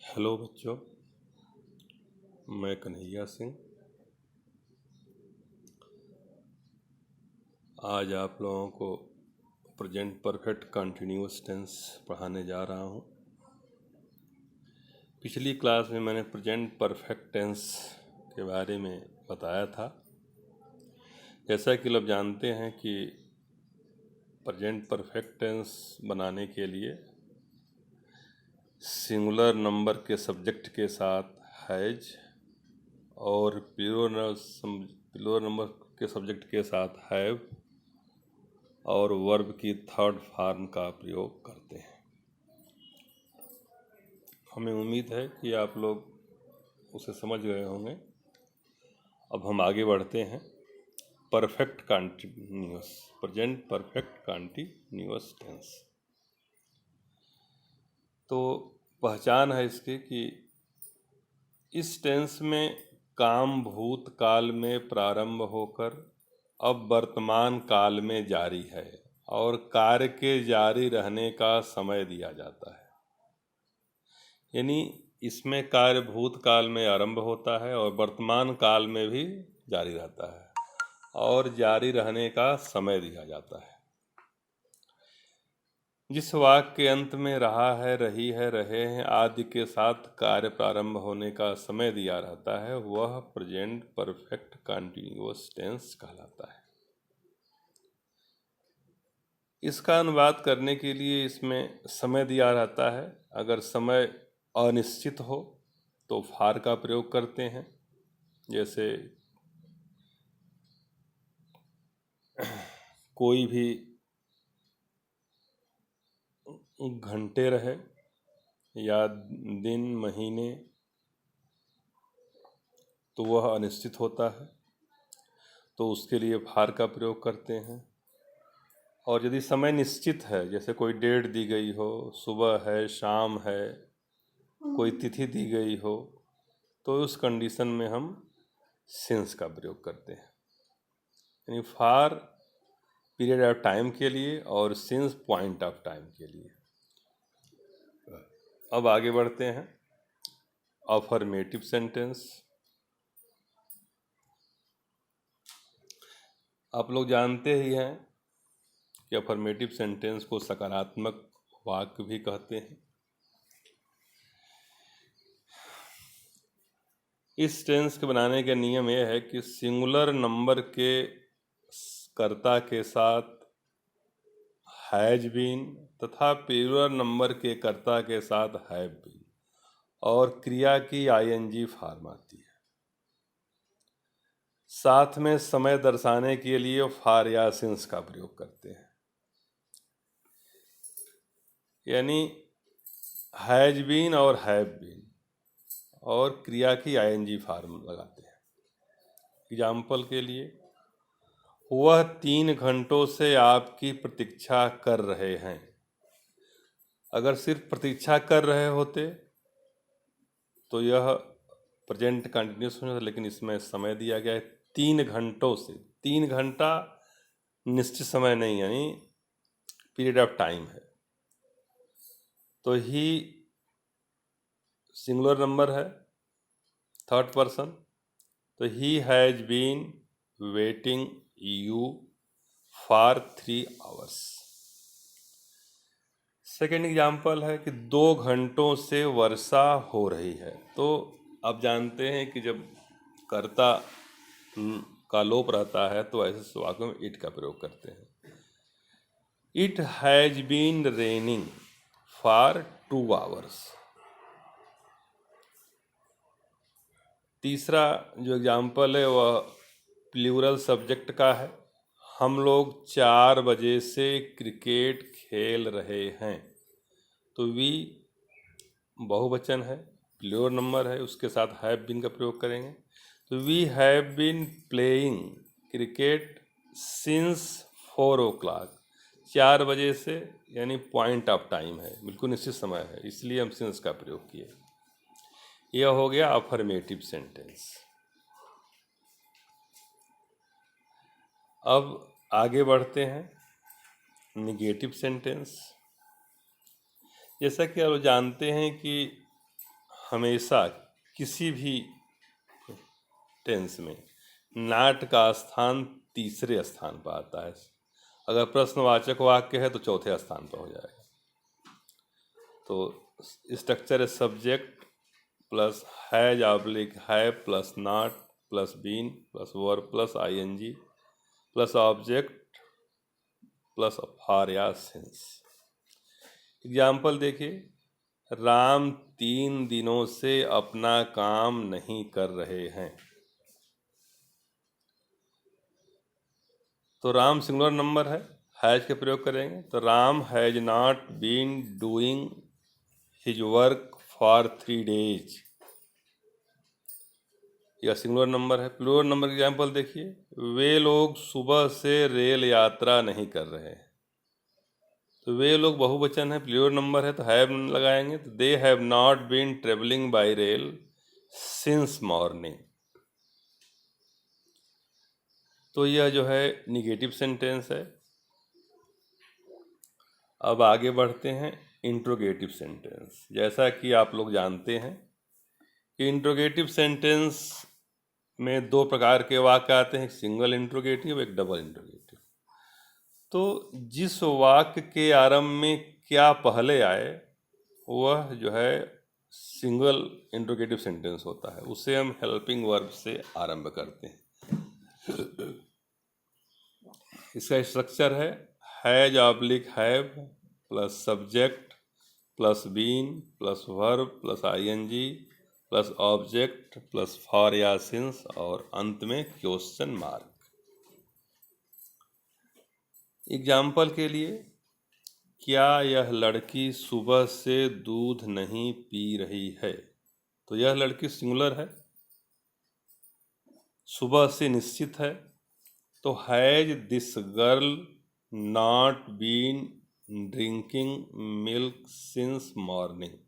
Hello बच्चों, मैं कन्हैया सिंह आज आप लोगों को प्रेजेंट परफेक्ट कंटिन्यूअस टेंस पढ़ाने जा रहा हूँ। पिछली क्लास में मैंने प्रेजेंट परफेक्ट टेंस के बारे में बताया था। जैसा कि लोग जानते हैं कि प्रेजेंट परफेक्ट टेंस बनाने के लिए सिंगुलर नंबर के सब्जेक्ट के साथ हैज और प्लूरल नंबर के सब्जेक्ट के साथ हैव और वर्ब की थर्ड फॉर्म का प्रयोग करते हैं। हमें उम्मीद है कि आप लोग उसे समझ गए होंगे। अब हम आगे बढ़ते हैं। Perfect continuous, present perfect continuous tense. तो पहचान है इसकी कि इस टेंस में काम भूतकाल में प्रारंभ होकर अब वर्तमान काल में जारी है और कार्य के जारी रहने का समय दिया जाता है। यानी इसमें कार्य भूतकाल में आरंभ होता है और वर्तमान काल में भी जारी रहता है और जारी रहने का समय दिया जाता है। जिस वाक्य के अंत में रहा है, रही है, रहे हैं आदि के साथ कार्य प्रारंभ होने का समय दिया रहता है वह प्रेजेंट परफेक्ट कंटिन्यूअस टेंस कहलाता है। इसका अनुवाद करने के लिए इसमें समय दिया रहता है। अगर समय अनिश्चित हो तो फार का प्रयोग करते हैं। जैसे कोई भी घंटे रहे या दिन, महीने, तो वह अनिश्चित होता है, तो उसके लिए फार का प्रयोग करते हैं। और यदि समय निश्चित है, जैसे कोई डेट दी गई हो, सुबह है, शाम है, कोई तिथि दी गई हो, तो उस कंडीशन में हम सिंस का प्रयोग करते हैं। यानी फार पीरियड ऑफ टाइम के लिए और सिंस पॉइंट ऑफ टाइम के लिए। अब आगे बढ़ते हैं। Affirmative sentence. आप लोग जानते ही हैं कि अफर्मेटिव सेंटेंस को सकारात्मक वाक्य भी कहते हैं। इस टेंस के बनाने का नियम यह है कि सिंगुलर नंबर के कर्ता के साथ हैज बीन तथा प्लूरल नंबर के कर्ता के साथ हैव बीन और क्रिया की आईएनजी फॉर्म आती है। साथ में समय दर्शाने के लिए फार या सिंस का प्रयोग करते हैं। यानी हैज बीन और हैव बीन और क्रिया की आईएनजी फॉर्म लगाते हैं। एग्जाम्पल के लिए, वह 3 घंटों से आपकी प्रतीक्षा कर रहे हैं। अगर सिर्फ प्रतीक्षा कर रहे होते तो यह प्रेजेंट कंटिन्यूस होना था, लेकिन इसमें समय दिया गया है 3 घंटों से। 3 घंटा निश्चित समय नहीं, यानी पीरियड ऑफ टाइम है। तो ही सिंगुलर नंबर है, थर्ड पर्सन, तो he has been waiting you for 3 hours. Second example है कि 2 घंटों से वर्षा हो रही है। तो आप जानते हैं कि जब कर्ता का लोप रहता है तो ऐसे वाक्यों में इट का प्रयोग करते हैं। It has been raining for 2 hours. तीसरा जो एग्जाम्पल है वह प्लूरल सब्जेक्ट का है। हम लोग 4 बजे से क्रिकेट खेल रहे हैं। तो वी बहुवचन है, प्लूरल नंबर है, उसके साथ हैव बीन का प्रयोग करेंगे। तो we have been playing cricket since 4 o'clock। 4 बजे से, यानी पॉइंट ऑफ टाइम है, बिल्कुल निश्चित समय है, इसलिए हम सिंस का प्रयोग किए। यह हो गया अफर्मेटिव सेंटेंस। अब आगे बढ़ते हैं निगेटिव सेंटेंस। जैसा कि आप जानते हैं कि हमेशा किसी भी टेंस में नॉट का स्थान तीसरे स्थान पर आता है। अगर प्रश्नवाचक वाक्य है तो चौथे स्थान पर हो जाएगा। तो स्ट्रक्चर है subject plus has oblique have plus not plus been plus verb plus ING plus object plus for या सिंस। एग्जाम्पल देखिए, राम 3 दिनों से अपना काम नहीं कर रहे हैं। तो राम सिंगुलर नंबर है, हैज का प्रयोग करेंगे तो Ram has not been doing his work for 3 days। यह सिंगुलर नंबर है। प्लूरल नंबर एग्जाम्पल देखिए, वे लोग सुबह से रेल यात्रा नहीं कर रहे हैं। तो वे लोग बहुवचन है, प्लूरल नंबर है तो हैव लगाएंगे तो they have not been travelling by rail since morning. तो यह जो है निगेटिव सेंटेंस है। अब आगे बढ़ते हैं इंट्रोगेटिव सेंटेंस। जैसा कि आप लोग जानते हैं कि इंट्रोगेटिव सेंटेंस में 2 प्रकार के वाक्य आते हैं, एक सिंगल इंट्रोगेटिव, एक डबल इंट्रोगेटिव। तो जिस वाक्य के आरंभ में क्या पहले आए वह जो है सिंगल इंट्रोगेटिव सेंटेंस होता है, उसे हम हेल्पिंग वर्ब से आरंभ करते हैं। इसका स्ट्रक्चर है has oblique have plus subject plus been plus verb plus ING plus object plus for या सिंस और अंत में क्वेश्चन मार्क। एग्जाम्पल के लिए, क्या यह लड़की सुबह से दूध नहीं पी रही है? तो यह लड़की सिंगुलर है, सुबह से निश्चित है, तो has this girl not been drinking milk since morning.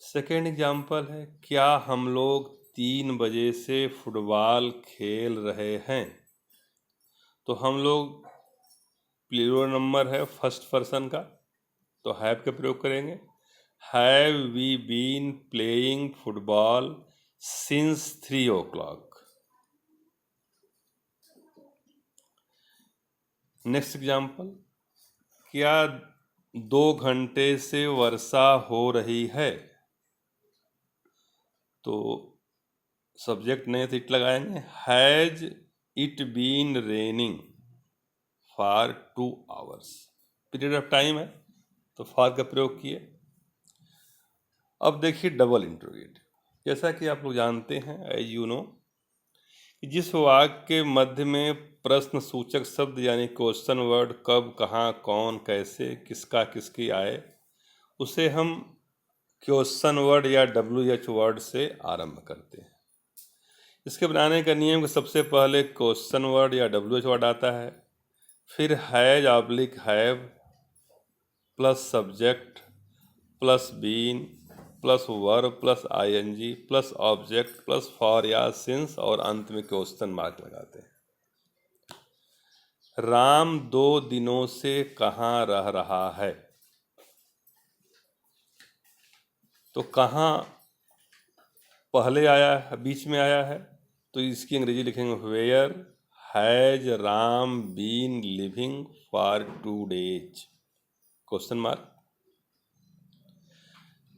Second example है, क्या हम लोग 3 बजे से फुटबॉल खेल रहे हैं? तो हम लोग प्लूरल नंबर है फर्स्ट पर्सन का तो हैव का प्रयोग करेंगे, have we been playing football since 3 o'clock। Next example, क्या 2 घंटे से वर्षा हो रही है? तो सब्जेक्ट नहीं तो इट लगाएंगे, has it been raining for 2 hours। Period of time है तो फॉर का प्रयोग किए। अब देखिए डबल इंट्रोगेटिव। जैसा कि आप लोग जानते हैं, एज यू नो, कि जिस वाक्य के मध्य में प्रश्न सूचक शब्द यानी क्वेश्चन वर्ड कब, कहाँ, कौन, कैसे, किसका, किसकी आए, उसे हम क्वेश्चन वर्ड या WH वर्ड से आरंभ करते हैं। इसके बनाने का नियम कि सबसे पहले क्वेश्चन वर्ड या WH वर्ड आता है, फिर has oblique have plus subject plus been plus verb plus ING plus object plus for या सिंस और अंत में क्वेश्चन मार्क लगाते हैं। राम 2 दिनों से कहाँ रह रहा है? तो कहाँ पहले आया है, बीच में आया है, तो इसकी अंग्रेजी लिखेंगे where has Ram been living for 2 days question mark.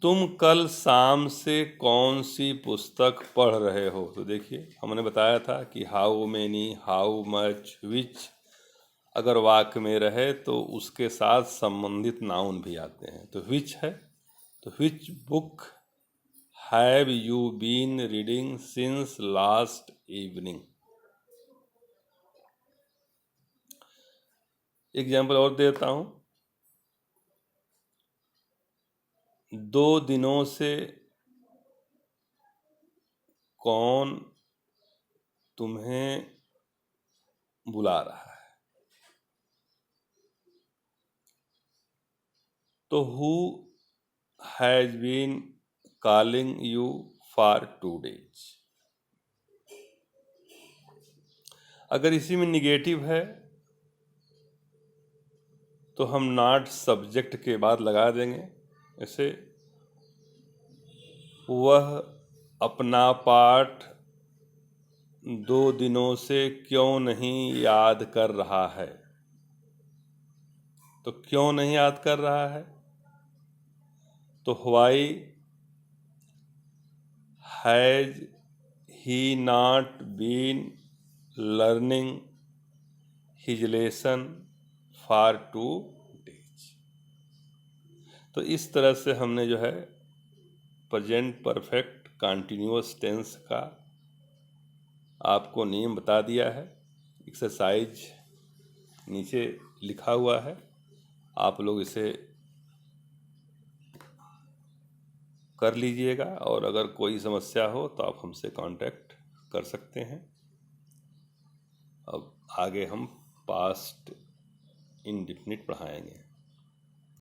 तुम कल शाम से कौन सी पुस्तक पढ़ रहे हो? तो देखिए हमने बताया था कि हाउ मेनी, हाउ मच, विच अगर वाक्य में रहे तो उसके साथ संबंधित नाउन भी आते हैं। तो विच है तो which book have you been reading since last evening. Example और देता हूं, 2 दिनों से कौन तुम्हें बुला रहा है? तो who has been calling you for 2 days। अगर इसी में निगेटिव है तो हम नॉट सब्जेक्ट के बाद लगा देंगे। ऐसे वह अपना पाठ 2 दिनों से क्यों नहीं याद कर रहा है। तो क्यों नहीं याद कर रहा है? तो why has he not been learning his lesson for 2 days। तो इस तरह से हमने जो है प्रेजेंट परफेक्ट कंटिन्यूअस टेंस का आपको नियम बता दिया है। एक्सरसाइज नीचे लिखा हुआ है, आप लोग इसे कर लीजिएगा और अगर कोई समस्या हो तो आप हमसे कांटेक्ट कर सकते हैं। अब आगे हम पास्ट इंडेफिनिट पढ़ाएंगे।